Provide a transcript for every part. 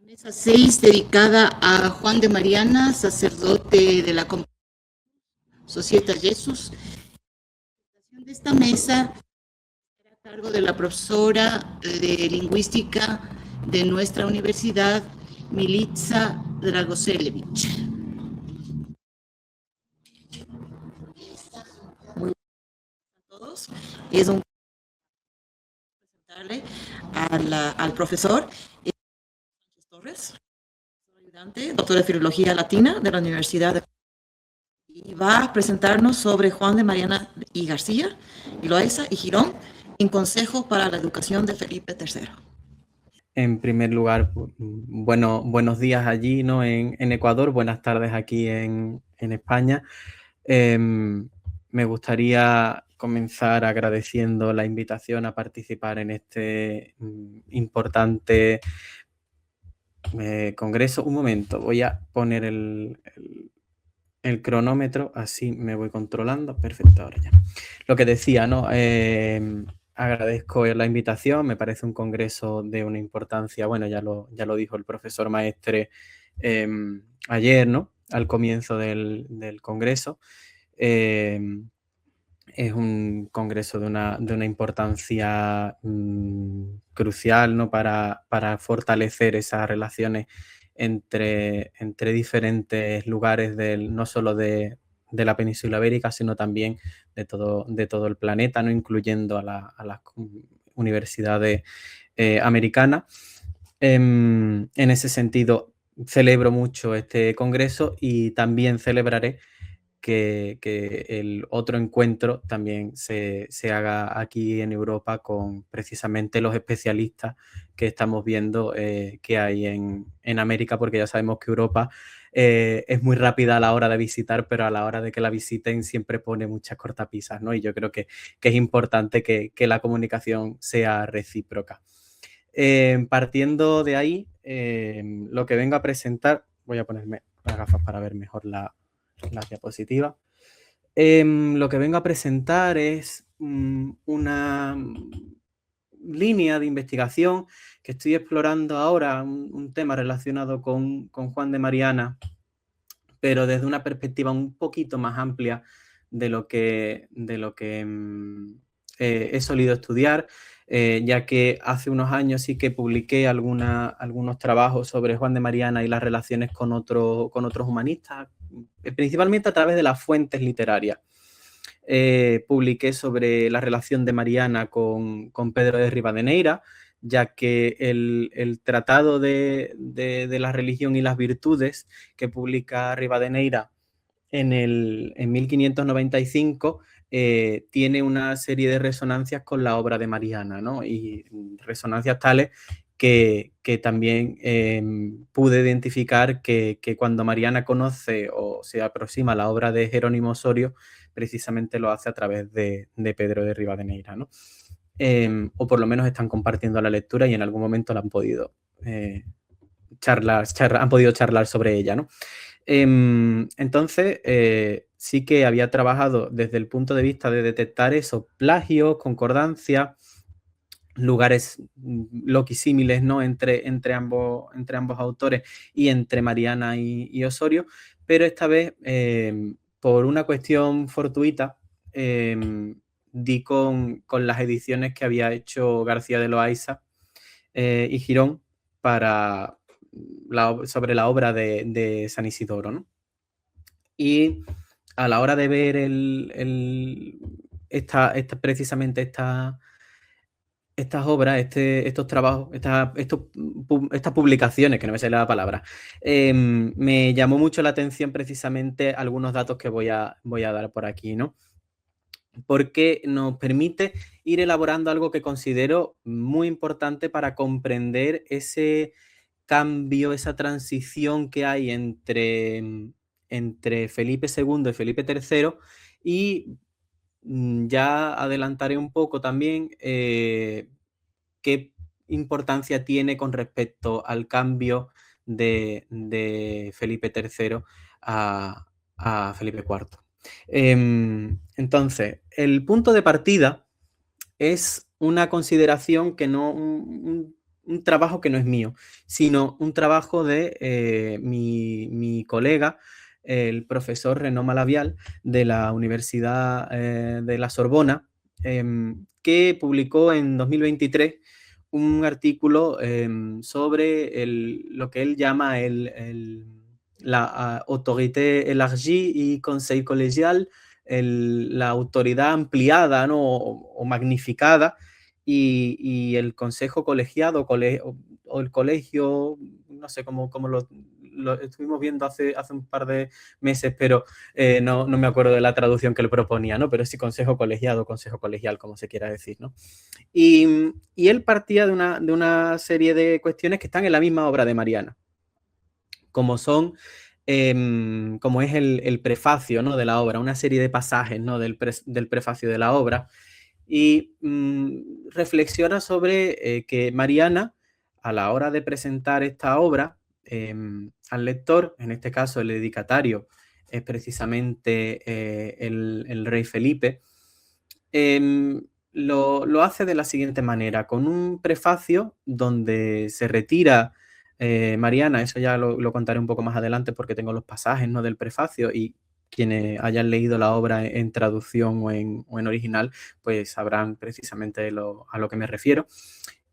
Mesa 6 dedicada a Juan de Mariana, sacerdote de la Societas Jesús. De esta mesa a cargo de la profesora de lingüística de nuestra universidad, Milica Dragoselevich. Muy buenas a todos. Es un presentarle al profesor Torres, ayudante, doctor de Filología Latina de la Universidad de... Y va a presentarnos sobre Juan de Mariana y García, y Loaiza y Girón, en Consejo para la Educación de Felipe III. En primer lugar, buenos días allí, ¿no? En Ecuador, buenas tardes aquí en España. Me gustaría comenzar agradeciendo la invitación a participar en este importante congreso. Un momento, voy a poner el cronómetro, así me voy controlando. Perfecto, ahora ya. Lo que decía, ¿no? Agradezco la invitación, me parece un congreso de una importancia, bueno, ya lo dijo el profesor Maestre ayer, ¿no? Al comienzo del congreso. Es un congreso de una importancia crucial, ¿no? Para fortalecer esas relaciones entre diferentes lugares no solo de la península ibérica, sino también de todo el planeta, ¿no? Incluyendo a las universidades americanas. En ese sentido, celebro mucho este congreso y también celebraré que el otro encuentro también se haga aquí en Europa con precisamente los especialistas que estamos viendo que hay en América, porque ya sabemos que Europa es muy rápida a la hora de visitar, pero a la hora de que la visiten siempre pone muchas cortapisas, ¿no? Y yo creo que es importante que la comunicación sea recíproca. Partiendo de ahí, lo que vengo a presentar, voy a ponerme las gafas para ver mejor la diapositiva. Lo que vengo a presentar es una línea de investigación que estoy explorando ahora, un tema relacionado con Juan de Mariana, pero desde una perspectiva un poquito más amplia de lo que he solido estudiar, ya que hace unos años sí que publiqué algunos trabajos sobre Juan de Mariana y las relaciones con otros humanistas, principalmente a través de las fuentes literarias. Publiqué sobre la relación de Mariana con Pedro de Rivadeneira, ya que el Tratado de la Religión y las Virtudes que publica Rivadeneira en 1595 tiene una serie de resonancias con la obra de Mariana, ¿no? Y resonancias tales que también pude identificar que cuando Mariana conoce o se aproxima a la obra de Jerónimo Osorio, precisamente lo hace a través de Pedro de Rivadeneira, ¿no? O por lo menos están compartiendo la lectura y en algún momento la han podido charlar sobre ella, ¿no? Entonces, sí que había trabajado desde el punto de vista de detectar esos plagios, concordancias, lugares loquisímiles, ¿no? entre ambos autores y entre Mariana y Osorio, pero esta vez, por una cuestión fortuita, di con las ediciones que había hecho García de Loaiza y Girón sobre la obra de San Isidoro, ¿no? Y a la hora de ver precisamente estas obras, estos trabajos, estas publicaciones, que no me sale la palabra, me llamó mucho la atención precisamente algunos datos que voy a dar por aquí, ¿no? Porque nos permite ir elaborando algo que considero muy importante para comprender ese cambio, esa transición que hay entre Felipe II y Felipe III, y ya adelantaré un poco también qué importancia tiene con respecto al cambio de Felipe III a Felipe IV. Entonces, el punto de partida es una consideración que no... un trabajo que no es mío, sino un trabajo de mi colega, el profesor Renaud Malavial, de la Universidad de la Sorbona, que publicó en 2023 un artículo sobre lo que él llama la autorité élargie y conseil colegial, la autoridad ampliada, ¿no? o magnificada, y el consejo colegiado o el colegio, no sé cómo lo estuvimos viendo hace un par de meses, pero no me acuerdo de la traducción que le proponía, ¿no? Pero sí consejo colegiado, consejo colegial, como se quiera decir, ¿no? Y él partía de una serie de cuestiones que están en la misma obra de Mariana, como son, como es el prefacio, ¿no? de la obra, una serie de pasajes, ¿no? del prefacio de la obra, y reflexiona sobre que Mariana, a la hora de presentar esta obra al lector, en este caso el dedicatario es precisamente el rey Felipe, lo hace de la siguiente manera, con un prefacio donde se retira Mariana, eso ya lo contaré un poco más adelante porque tengo los pasajes, ¿no? del prefacio, y quienes hayan leído la obra en traducción o en original, pues sabrán precisamente a lo que me refiero.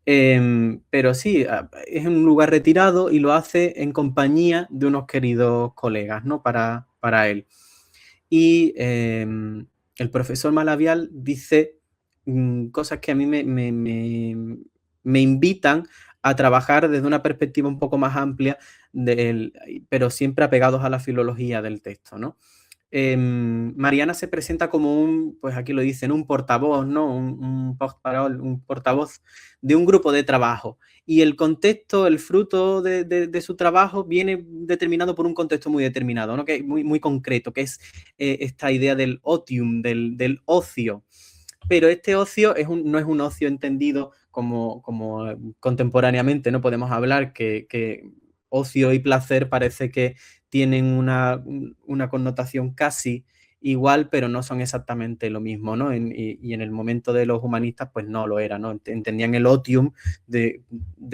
Pero sí, es un lugar retirado y lo hace en compañía de unos queridos colegas, ¿no? para él. Y el profesor Malavial dice cosas que a mí me invitan a trabajar desde una perspectiva un poco más amplia, pero siempre apegados a la filología del texto, ¿no? Mariana se presenta como pues aquí lo dicen, un portavoz, ¿no? Un portavoz de un grupo de trabajo. Y el contexto, el fruto de su trabajo viene determinado por un contexto muy determinado, ¿no? Que es muy concreto, que es esta idea del otium, del ocio. Pero este ocio no es un ocio entendido como contemporáneamente no podemos hablar, que ocio y placer parece que tienen una connotación casi igual, pero no son exactamente lo mismo, ¿no? Y en el momento de los humanistas, pues no lo era, ¿no? Entendían el otium de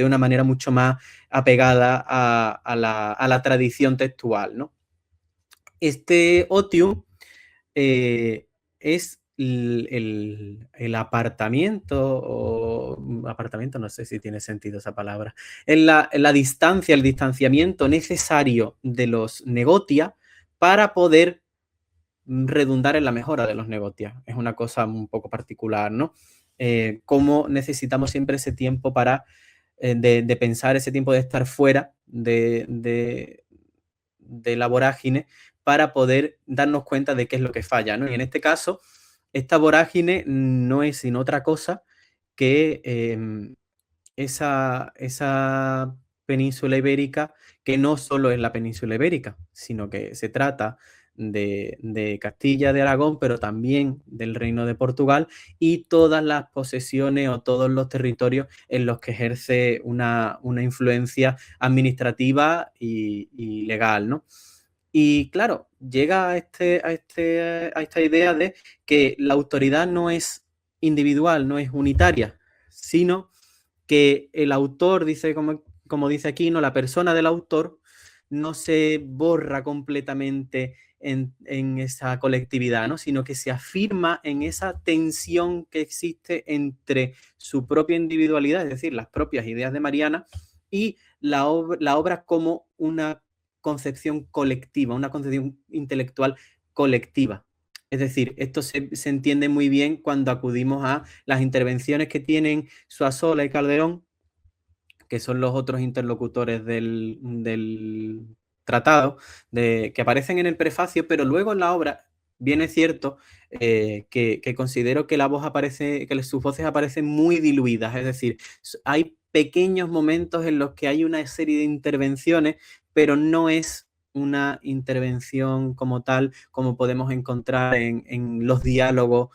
una manera mucho más apegada a la tradición textual, ¿no? Este otium es el apartamiento, no sé si tiene sentido esa palabra, es la distancia, el distanciamiento necesario de los negotia para poder redundar en la mejora de los negotia. Es una cosa un poco particular, ¿no? Cómo necesitamos siempre ese tiempo de pensar, ese tiempo de estar fuera de la vorágine para poder darnos cuenta de qué es lo que falla, ¿no? Y en este caso, esta vorágine no es sino otra cosa que esa península ibérica, que no solo es la península ibérica, sino que se trata de Castilla, de Aragón, pero también del Reino de Portugal y todas las posesiones o todos los territorios en los que ejerce una influencia administrativa y legal, ¿no? Y claro, llega a esta idea de que la autoridad no es individual, no es unitaria, sino que el autor, dice como dice aquí, ¿no? La persona del autor no se borra completamente en esa colectividad, ¿no? Sino que se afirma en esa tensión que existe entre su propia individualidad, es decir, las propias ideas de Mariana, y la obra como una concepción colectiva, una concepción intelectual colectiva. Es decir, esto se entiende muy bien cuando acudimos a las intervenciones que tienen Zuazola y Calderón, que son los otros interlocutores del tratado, que aparecen en el prefacio, pero luego en la obra bien es cierto que considero que que sus voces aparecen muy diluidas, es decir, hay pequeños momentos en los que hay una serie de intervenciones, pero no es una intervención como tal, como podemos encontrar en los diálogos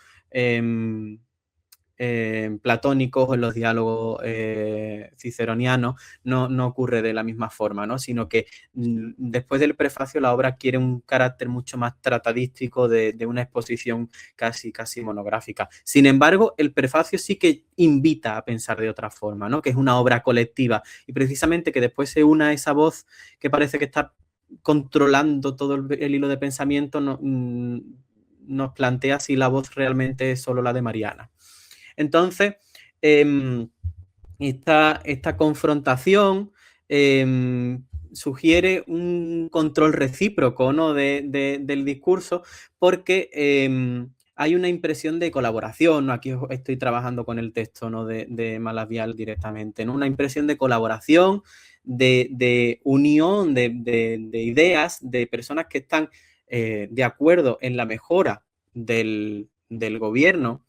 platónicos o en los diálogos ciceronianos no ocurre de la misma forma, ¿no? Sino que después del prefacio la obra adquiere un carácter mucho más tratadístico de una exposición casi monográfica. Sin embargo, el prefacio sí que invita a pensar de otra forma, ¿no? Que es una obra colectiva y precisamente que después se una esa voz que parece que está controlando todo el hilo de pensamiento, nos plantea si la voz realmente es solo la de Mariana. Entonces, esta confrontación sugiere un control recíproco, ¿no? del discurso, porque hay una impresión de colaboración, ¿no? Aquí estoy trabajando con el texto, ¿no? de Malavial directamente, ¿no? Una impresión de colaboración, de unión de ideas, de personas que están de acuerdo en la mejora del gobierno,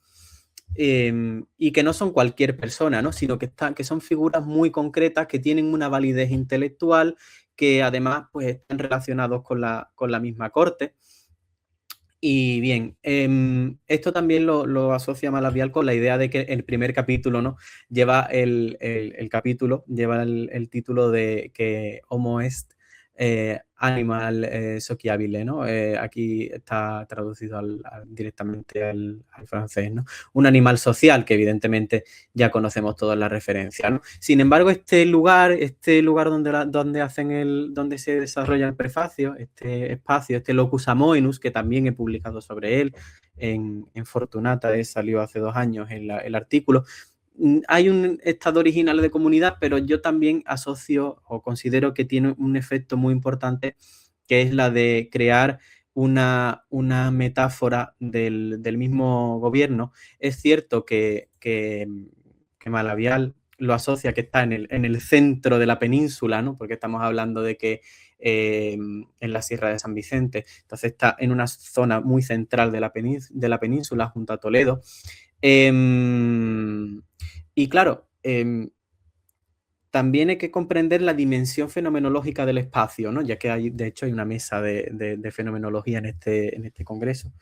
y que no son cualquier persona, ¿no? Sino que son figuras muy concretas, que tienen una validez intelectual, que además pues, están relacionados con la misma corte. Y bien, esto también lo asocia Malavial con la idea de que el primer capítulo, ¿no? Lleva el capítulo, lleva el título de que homo est animal sociabile, ¿no? Aquí está traducido directamente al francés, ¿no? Un animal social, que evidentemente ya conocemos todas las referencias, ¿no? Sin embargo, este lugar donde se desarrolla el prefacio, este espacio, este locus amoenus, que también he publicado sobre él en Fortunata, salió hace 2 años el artículo. Hay un estado original de comunidad, pero yo también asocio o considero que tiene un efecto muy importante, que es la de crear una metáfora del mismo gobierno. Es cierto que Malavial lo asocia que está en el centro de la península, ¿no? Porque estamos hablando de que en la Sierra de San Vicente, entonces está en una zona muy central de la península junto a Toledo. Y claro, también hay que comprender la dimensión fenomenológica del espacio, ¿no? Ya que de hecho hay una mesa de fenomenología en este congreso.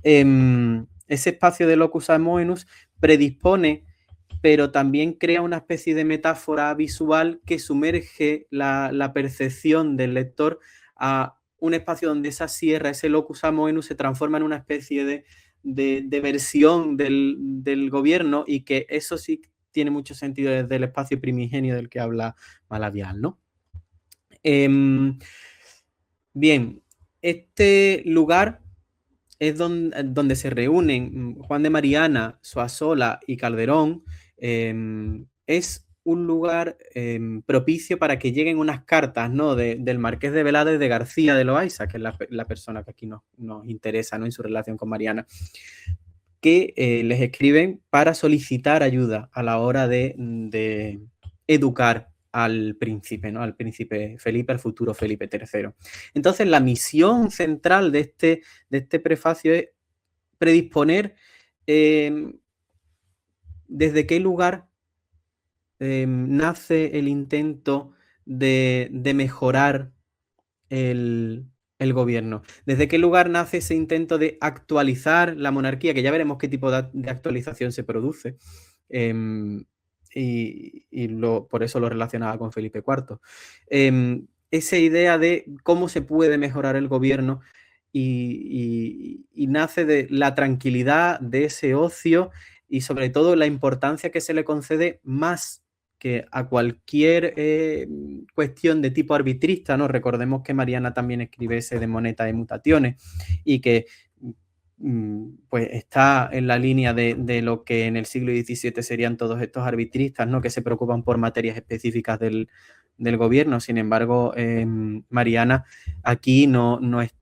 Ese espacio de locus amoenus predispone, pero también crea una especie de metáfora visual que sumerge la percepción del lector a un espacio donde esa sierra, ese locus amoenus, se transforma en una especie de versión del gobierno, y que eso sí tiene mucho sentido desde el espacio primigenio del que habla Malavial, ¿no? Bien, este lugar es donde se reúnen Juan de Mariana, Zuazola y Calderón. Es un lugar propicio para que lleguen unas cartas, ¿no? del Marqués de Velázquez de García de Loaiza, que es la persona que aquí nos interesa, ¿no? En su relación con Mariana, que les escriben para solicitar ayuda a la hora de educar al príncipe, ¿no? Al príncipe Felipe, al futuro Felipe III. Entonces, la misión central de este prefacio es predisponer desde qué lugar nace el intento de mejorar el gobierno. ¿Desde qué lugar nace ese intento de actualizar la monarquía? Que ya veremos qué tipo de actualización se produce. Por eso lo relacionaba con Felipe IV. Esa idea de cómo se puede mejorar el gobierno, y nace de la tranquilidad, de ese ocio, y sobre todo la importancia que se le concede más que a cualquier cuestión de tipo arbitrista, ¿no? Recordemos que Mariana también escribe ese de Moneta de Mutaciones, y que pues está en la línea de lo que en el siglo XVII serían todos estos arbitristas, ¿no? Que se preocupan por materias específicas del gobierno. Sin embargo, Mariana aquí no es,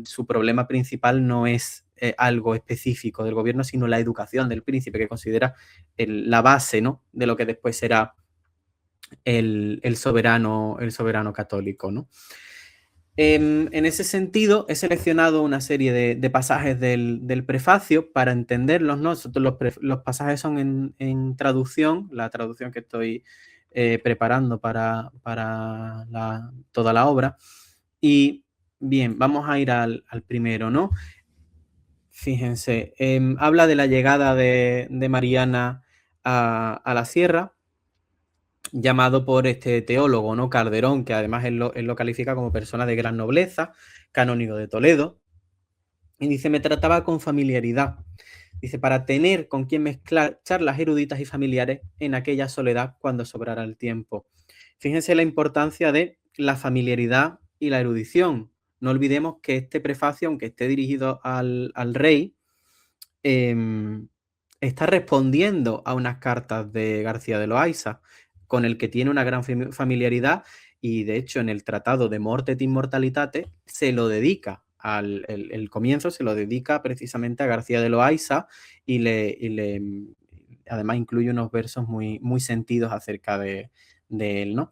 su problema principal no es algo específico del gobierno, sino la educación del príncipe, que considera la base, ¿no? De lo que después será el soberano católico, ¿no? En ese sentido, he seleccionado una serie de pasajes del prefacio para entenderlos, ¿no? Los pasajes son en traducción, la traducción que estoy preparando para toda la obra. Y bien, vamos a ir al primero, ¿no? Fíjense, habla de la llegada de Mariana a la sierra, llamado por este teólogo, ¿no? Calderón, que además él lo califica como persona de gran nobleza, canónigo de Toledo, y dice, me trataba con familiaridad. Dice, para tener con quien mezclar charlas eruditas y familiares en aquella soledad cuando sobrara el tiempo. Fíjense la importancia de la familiaridad y la erudición. No olvidemos que este prefacio, aunque esté dirigido al rey, está respondiendo a unas cartas de García de Loaysa, con el que tiene una gran familiaridad, y de hecho en el tratado de Morte et Immortalitate se lo dedica, el comienzo se lo dedica precisamente a García de Loaysa, y además incluye unos versos muy, muy sentidos acerca de él, ¿no?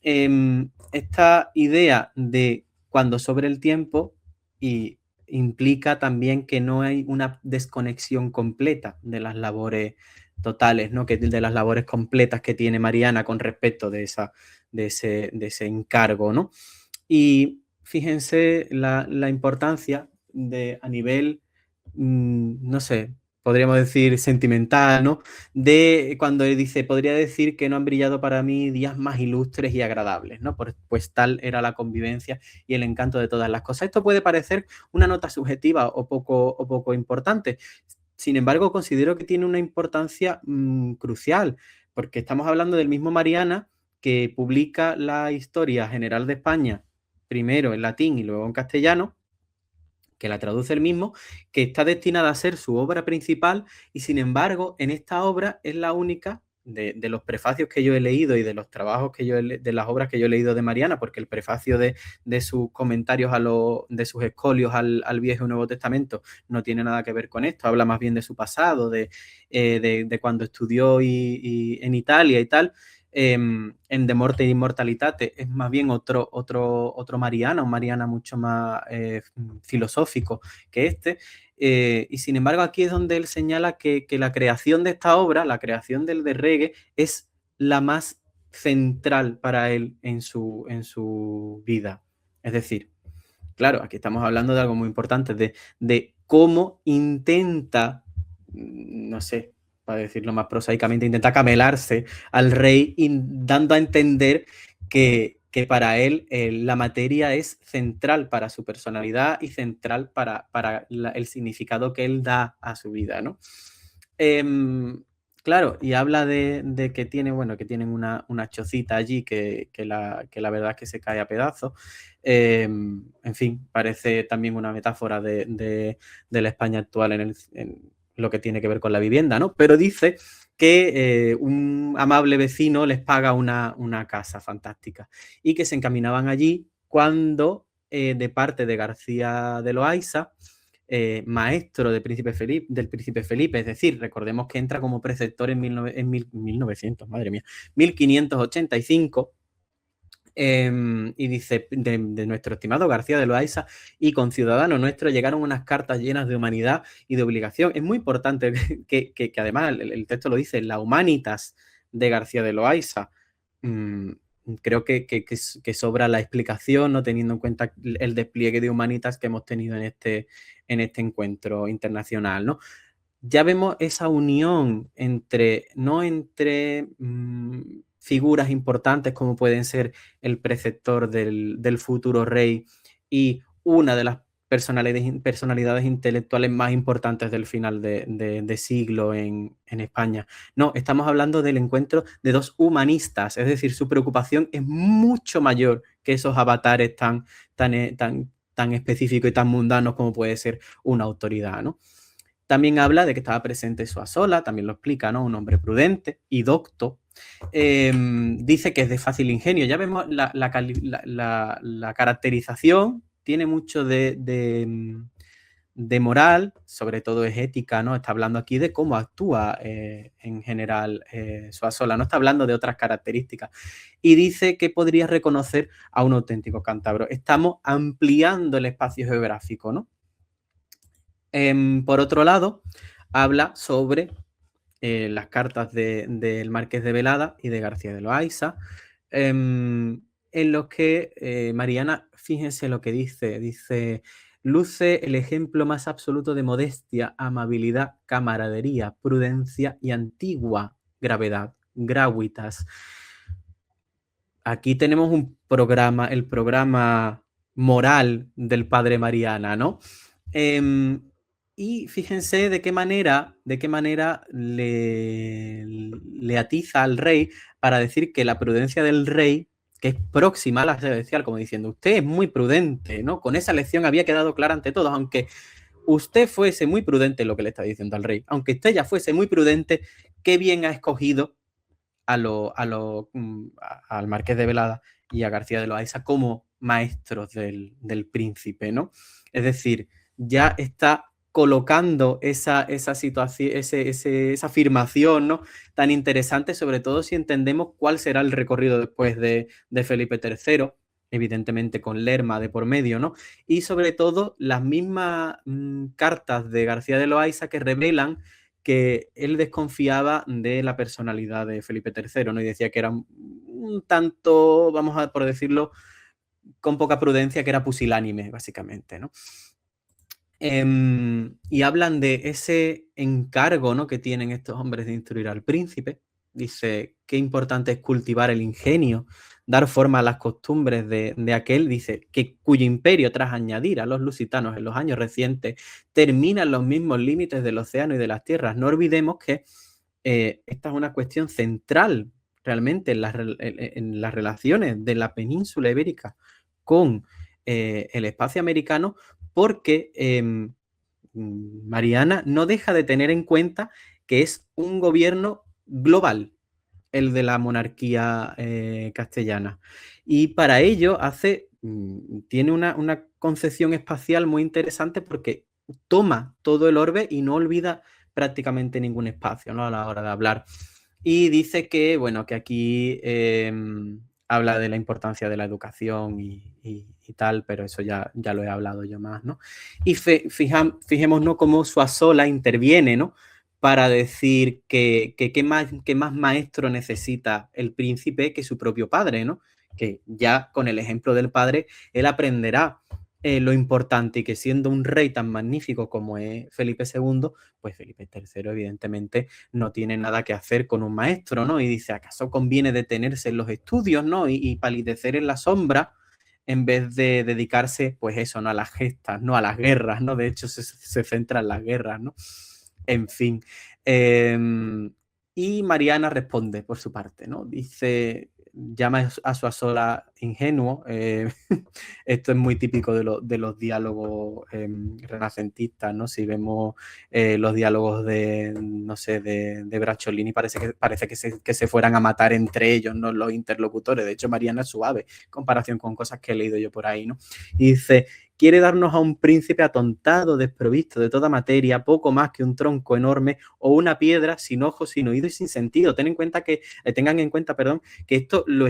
Esta idea de cuando sobre el tiempo y implica también que no hay una desconexión completa de las labores totales, ¿no? De las labores completas que tiene Mariana con respecto de ese encargo, ¿no? Y fíjense la importancia a nivel, no sé, podríamos decir sentimental, ¿no? De cuando él dice, podría decir que no han brillado para mí días más ilustres y agradables, ¿no? Pues tal era la convivencia y el encanto de todas las cosas. Esto puede parecer una nota subjetiva o poco importante. Sin embargo, considero que tiene una importancia crucial, porque estamos hablando del mismo Mariana, que publica la Historia General de España primero en latín y luego en castellano, que la traduce él mismo, que está destinada a ser su obra principal, y sin embargo en esta obra es la única de los prefacios que yo he leído y de los trabajos de las obras que yo he leído de Mariana, porque el prefacio de sus comentarios de sus escolios al Viejo y Nuevo Testamento no tiene nada que ver con esto, habla más bien de su pasado, de cuando estudió en Italia y tal. En De Morte e Immortalitate es más bien otro Mariana, un Mariana mucho más filosófico que este. Y sin embargo, aquí es donde él señala que la creación de esta obra, la creación del de Reggae, es la más central para él en su vida. Es decir, claro, aquí estamos hablando de algo muy importante, de cómo intenta, no sé, para decirlo más prosaicamente, intenta camelarse al rey, dando a entender que para él la materia es central para su personalidad y central para el significado que él da a su vida, ¿no? Claro, y habla de que tienen una chocita allí que la verdad es que se cae a pedazos. En fin, parece también una metáfora de la España actual en lo que tiene que ver con la vivienda, ¿no? Pero dice que un amable vecino les paga una casa fantástica y que se encaminaban allí cuando, de parte de García de Loaysa, maestro del príncipe Felipe, es decir, recordemos que entra como preceptor en 1900, madre mía, 1585, y dice, de nuestro estimado García de Loaysa y conciudadano nuestro llegaron unas cartas llenas de humanidad y de obligación. Es muy importante que además el texto lo dice, la humanitas de García de Loaysa. Creo que sobra la explicación, no teniendo en cuenta el despliegue de humanitas que hemos tenido en este encuentro internacional, ¿no? Ya vemos esa unión no entre figuras importantes como pueden ser el preceptor del futuro rey y una de las personalidades intelectuales más importantes del final de siglo en España. No, estamos hablando del encuentro de dos humanistas, es decir, su preocupación es mucho mayor que esos avatares tan específicos y tan mundanos como puede ser una autoridad, ¿no? También habla de que estaba presente Zuazola, también lo explica, ¿no? Un hombre prudente y docto. Dice que es de fácil ingenio. Ya vemos la caracterización, tiene mucho de moral, sobre todo es ética, ¿no? Está hablando aquí de cómo actúa en general Zuazola, no está hablando de otras características. Y dice que podría reconocer a un auténtico cántabro. Estamos ampliando el espacio geográfico, ¿no? Por otro lado, habla sobre las cartas del Marqués de Velada y de García de Loaysa, en los que Mariana, fíjense lo que dice, luce el ejemplo más absoluto de modestia, amabilidad, camaradería, prudencia y antigua gravedad, gravitas. Aquí tenemos un programa, el programa moral del padre Mariana, ¿no? Y fíjense de qué manera le atiza al rey para decir que la prudencia del rey, que es próxima a la celestial, como diciendo, usted es muy prudente, ¿no? Con esa lección había quedado clara ante todos, aunque usted fuese muy prudente, lo que le está diciendo al rey, aunque usted ya fuese muy prudente, qué bien ha escogido al Marqués de Velada y a García de Loaiza como maestros del príncipe, ¿no? Es decir, ya está colocando esa situación, esa afirmación, ¿no? Tan interesante, sobre todo si entendemos cuál será el recorrido después de Felipe III, evidentemente con Lerma de por medio, ¿no? Y sobre todo las mismas cartas de García de Loaiza que revelan que él desconfiaba de la personalidad de Felipe III, ¿no? Y decía que era un tanto, vamos a por decirlo, con poca prudencia, que era pusilánime, básicamente, ¿no? Y hablan de ese encargo, ¿no?, que tienen estos hombres de instruir al príncipe. Dice, qué importante es cultivar el ingenio, dar forma a las costumbres de aquel, dice, cuyo imperio, tras añadir a los lusitanos en los años recientes, termina en los mismos límites del océano y de las tierras. No olvidemos que esta es una cuestión central realmente en las relaciones de la península ibérica con el espacio americano, porque Mariana no deja de tener en cuenta que es un gobierno global, el de la monarquía castellana. Y para ello tiene una concepción espacial muy interesante porque toma todo el orbe y no olvida prácticamente ningún espacio, ¿no?, a la hora de hablar. Y dice que, bueno, que aquí habla de la importancia de la educación y tal, pero eso ya lo he hablado yo más, ¿no? Y fijémonos cómo Zuazola interviene, ¿no?, para decir que qué más maestro necesita el príncipe que su propio padre, ¿no? Que ya con el ejemplo del padre, él aprenderá lo importante, y que siendo un rey tan magnífico como es Felipe II, pues Felipe III evidentemente no tiene nada que hacer con un maestro, ¿no? Y dice, ¿acaso conviene detenerse en los estudios, ¿no?, y palidecer en la sombra en vez de dedicarse, pues eso, ¿no?, a las gestas, ¿no?, a las guerras, ¿no? De hecho, se centra en las guerras, ¿no? En fin. Y Mariana responde por su parte, ¿no? Dice, llama a Zuazola ingenuo. Esto es muy típico de los diálogos renacentistas, ¿no? Si vemos los diálogos no sé, de Bracciolini, parece que se fueran a matar entre ellos, ¿no?, los interlocutores. De hecho, Mariana es suave en comparación con cosas que he leído yo por ahí, ¿no? Y dice, quiere darnos a un príncipe atontado, desprovisto de toda materia, poco más que un tronco enorme o una piedra sin ojos, sin oído y sin sentido. Tengan en cuenta, que esto lo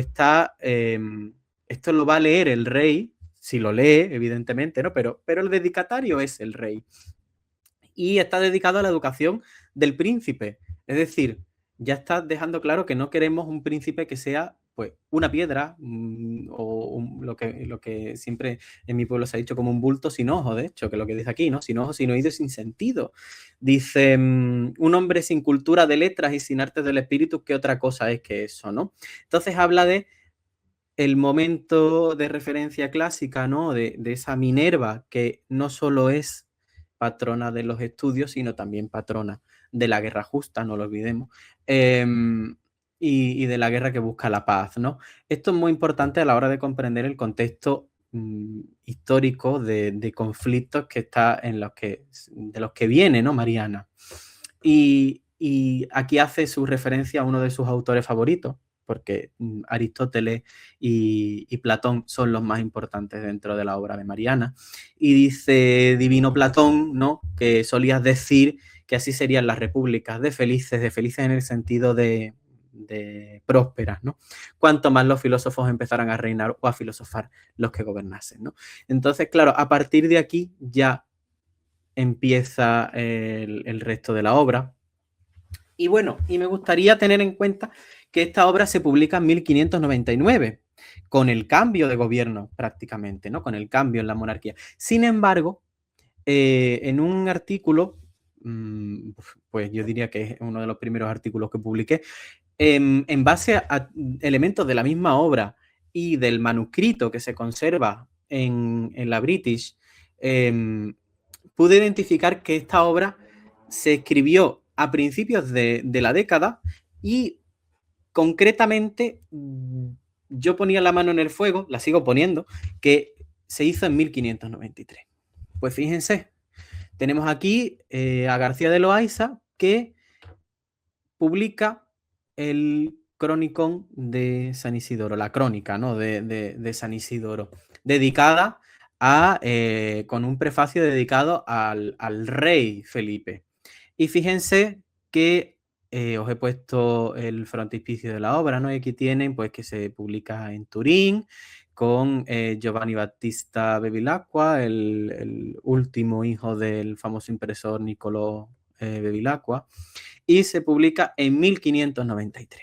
va a leer el rey, si lo lee, evidentemente, ¿no? Pero el dedicatario es el rey. Y está dedicado a la educación del príncipe. Es decir, ya está dejando claro que no queremos un príncipe que sea, pues, una piedra lo que siempre en mi pueblo se ha dicho como un bulto sin ojo, de hecho, que es lo que dice aquí, ¿no? Sin ojo, sin oído y sin sentido. Dice, un hombre sin cultura de letras y sin artes del espíritu, ¿qué otra cosa es que eso, no? Entonces habla de el momento de referencia clásica, ¿no?, de esa Minerva, que no solo es patrona de los estudios, sino también patrona de la guerra justa, no lo olvidemos, y de la guerra que busca la paz, ¿no? Esto es muy importante a la hora de comprender el contexto histórico de conflictos de los que viene, ¿no?, Mariana. Y aquí hace su referencia a uno de sus autores favoritos, porque Aristóteles y Platón son los más importantes dentro de la obra de Mariana. Y dice divino Platón, ¿no?, que solías decir que así serían las repúblicas de felices en el sentido de prósperas, ¿no?, cuanto más los filósofos empezaran a reinar o a filosofar los que gobernasen, ¿no? Entonces, claro, a partir de aquí ya empieza el resto de la obra. Y bueno, y me gustaría tener en cuenta que esta obra se publica en 1599. con el cambio de gobierno prácticamente, ¿no? Con el cambio en la monarquía. Sin embargo, en un artículo, pues yo diría que es uno de los primeros artículos que publiqué, en base a elementos de la misma obra y del manuscrito que se conserva en la British, pude identificar que esta obra se escribió a principios de la década y concretamente yo ponía la mano en el fuego, la sigo poniendo, que se hizo en 1593. Pues fíjense, tenemos aquí a García de Loayza que publica el Cronicón de San Isidoro, la crónica, ¿no? de San Isidoro, dedicada a, con un prefacio dedicado al rey Felipe. Y fíjense que os he puesto el frontispicio de la obra, ¿no? Y aquí tienen, pues, que se publica en Turín con Giovanni Battista Bevilacqua, el último hijo del famoso impresor Niccolò Bevilacqua, y se publica en 1593.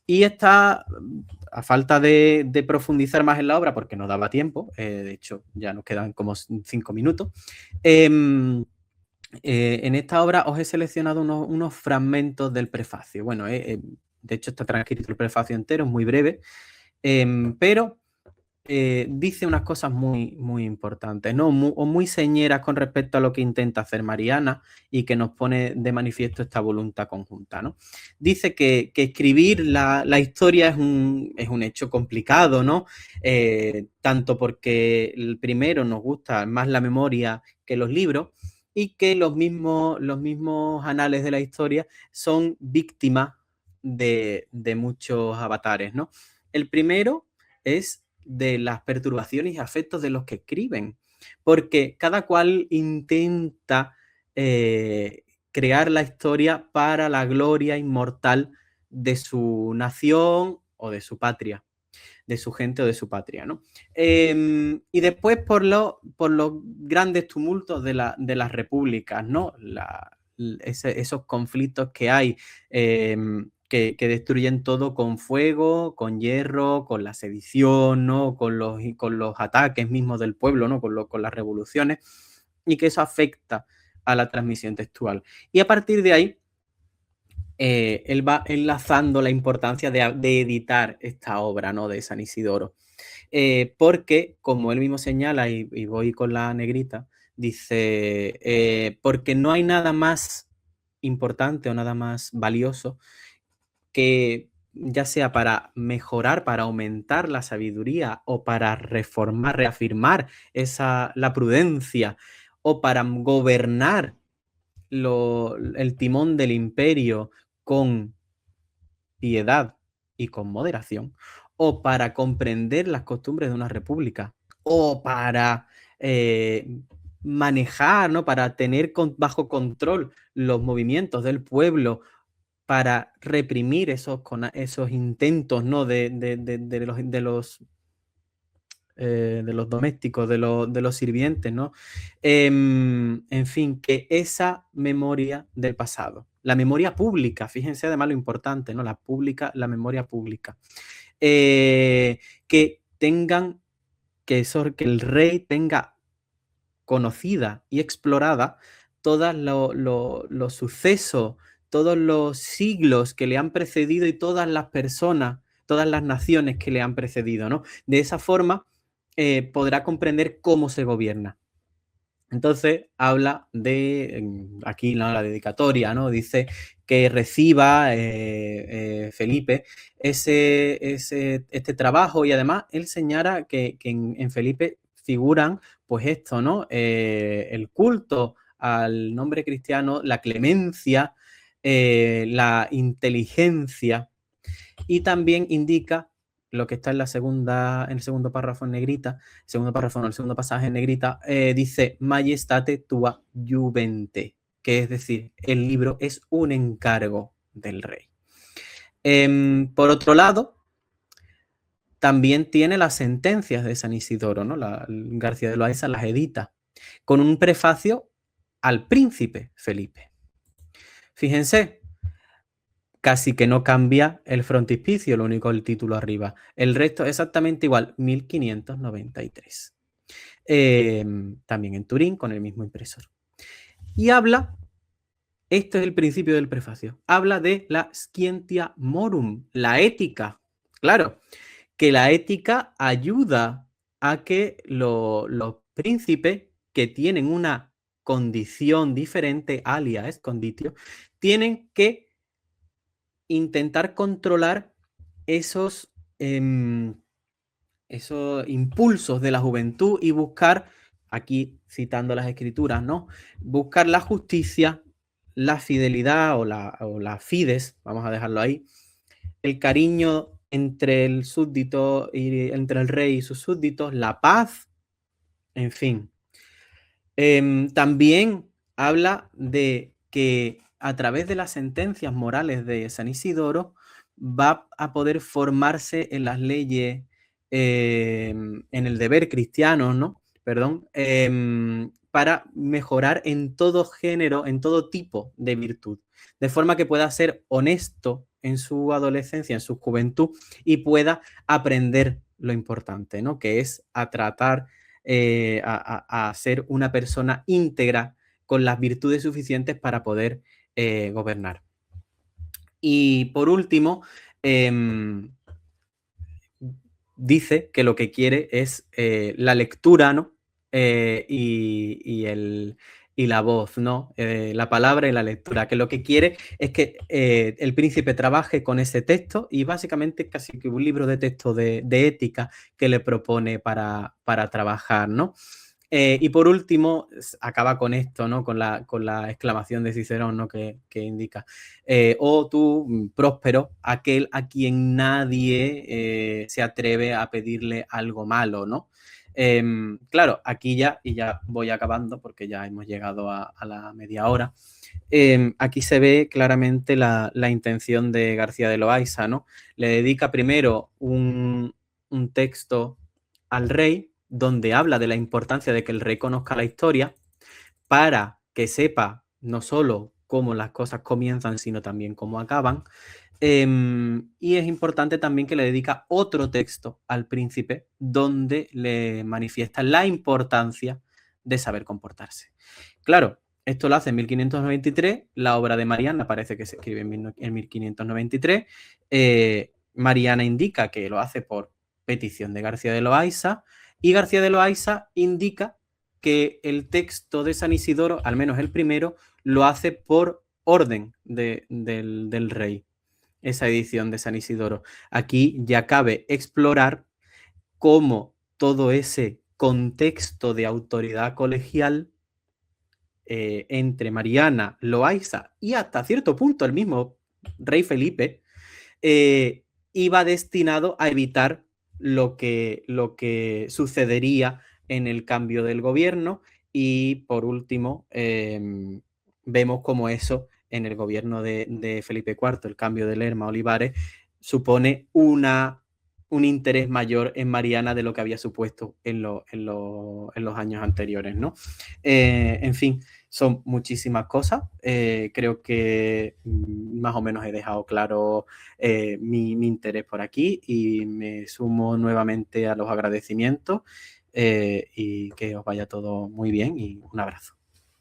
Y está, a falta de profundizar más en la obra, porque no daba tiempo, de hecho ya nos quedan como 5 minutos, en esta obra os he seleccionado unos fragmentos del prefacio. Bueno, de hecho está transcrito el prefacio entero, es muy breve, pero dice unas cosas muy, muy importantes, ¿no? Muy señeras con respecto a lo que intenta hacer Mariana y que nos pone de manifiesto esta voluntad conjunta, ¿no? Dice que escribir la historia es un hecho complicado, ¿no? Tanto porque el primero nos gusta más la memoria que los libros y que los mismos anales de la historia son víctimas de muchos avatares, ¿no? El primero es de las perturbaciones y afectos de los que escriben, porque cada cual intenta crear la historia para la gloria inmortal de su nación o de su patria, de su gente o de su patria, ¿no? Y después por los grandes tumultos de las repúblicas, ¿no? Esos conflictos que hay, que destruyen todo con fuego, con hierro, con la sedición, ¿no? Con los ataques mismos del pueblo, ¿no? Con las revoluciones, y que eso afecta a la transmisión textual. Y a partir de ahí, él va enlazando la importancia de editar esta obra, ¿no? De San Isidoro. Porque, como él mismo señala, y voy con la negrita, dice, porque no hay nada más importante o nada más valioso que, ya sea para mejorar, para aumentar la sabiduría o para reformar, reafirmar la prudencia o para gobernar el timón del imperio con piedad y con moderación, o para comprender las costumbres de una república, o para manejar, ¿no? Para tener bajo control los movimientos del pueblo, para reprimir esos intentos, ¿no? de los domésticos, de los sirvientes, ¿no? En fin, que esa memoria del pasado, la memoria pública, fíjense además lo importante, ¿no? La memoria pública, que el rey tenga conocida y explorada todos los sucesos, todos los siglos que le han precedido y todas las personas, todas las naciones que le han precedido, ¿no? De esa forma podrá comprender cómo se gobierna. Entonces habla aquí ¿no? La dedicatoria, ¿no? Dice que reciba Felipe este trabajo, y además él señala que en Felipe figuran pues esto, ¿no? El culto al nombre cristiano, la clemencia, la inteligencia, y también indica lo que está en el segundo párrafo en negrita, el segundo pasaje en negrita, dice majestate tua juvente, que es decir, el libro es un encargo del rey. Por otro lado, también tiene las sentencias de San Isidoro, ¿no? García de Loayza las edita, con un prefacio al príncipe Felipe. Fíjense, casi que no cambia el frontispicio, lo único el título arriba. El resto exactamente igual, 1593. También en Turín con el mismo impresor. Y habla, esto es el principio del prefacio, habla de la scientia morum, la ética. Claro, que la ética ayuda a que los príncipes que tienen una condición diferente, alia est conditio, tienen que intentar controlar esos, esos impulsos de la juventud y buscar, aquí citando las escrituras, ¿no? Buscar la justicia, la fidelidad o la fides, vamos a dejarlo ahí, el cariño entre el súbdito y entre el rey y sus súbditos, la paz, en fin. También habla de que a través de las sentencias morales de San Isidoro va a poder formarse en las leyes, en el deber cristiano, ¿no? Perdón, para mejorar en todo género, en todo tipo de virtud, de forma que pueda ser honesto en su adolescencia, en su juventud, y pueda aprender lo importante, ¿no? Que es a tratar a ser una persona íntegra con las virtudes suficientes para poder gobernar. Y por último, dice que lo que quiere es la lectura, ¿no? Y la voz, ¿no? La palabra y la lectura, que lo que quiere es que el príncipe trabaje con ese texto y básicamente casi que un libro de texto de ética que le propone para trabajar, ¿no? Y por último, acaba con esto, ¿no? Con la exclamación de Cicerón, ¿no? Que indica, oh tú, próspero, aquel a quien nadie se atreve a pedirle algo malo, ¿no? Claro, aquí ya, y ya voy acabando porque ya hemos llegado a la media hora, aquí se ve claramente la intención de García de Loaysa, ¿no? Le dedica primero un texto al rey donde habla de la importancia de que el rey conozca la historia para que sepa no solo cómo las cosas comienzan, sino también cómo acaban. Y es importante también que le dedica otro texto al príncipe donde le manifiesta la importancia de saber comportarse. Claro, esto lo hace en 1593, la obra de Mariana parece que se escribe en 1593. Mariana indica que lo hace por petición de García de Loaysa, y García de Loaysa indica que el texto de San Isidoro, al menos el primero, lo hace por orden del rey, esa edición de San Isidoro. Aquí ya cabe explorar cómo todo ese contexto de autoridad colegial entre Mariana, Loaysa y hasta cierto punto el mismo rey Felipe iba destinado a evitar lo que sucedería en el cambio del gobierno. Y por último, vemos como eso en el gobierno de Felipe IV, el cambio de Lerma a Olivares, supone un interés mayor en Mariana de lo que había supuesto en los años anteriores, ¿no? En fin, son muchísimas cosas. Creo que más o menos he dejado claro mi interés por aquí y me sumo nuevamente a los agradecimientos y que os vaya todo muy bien y un abrazo.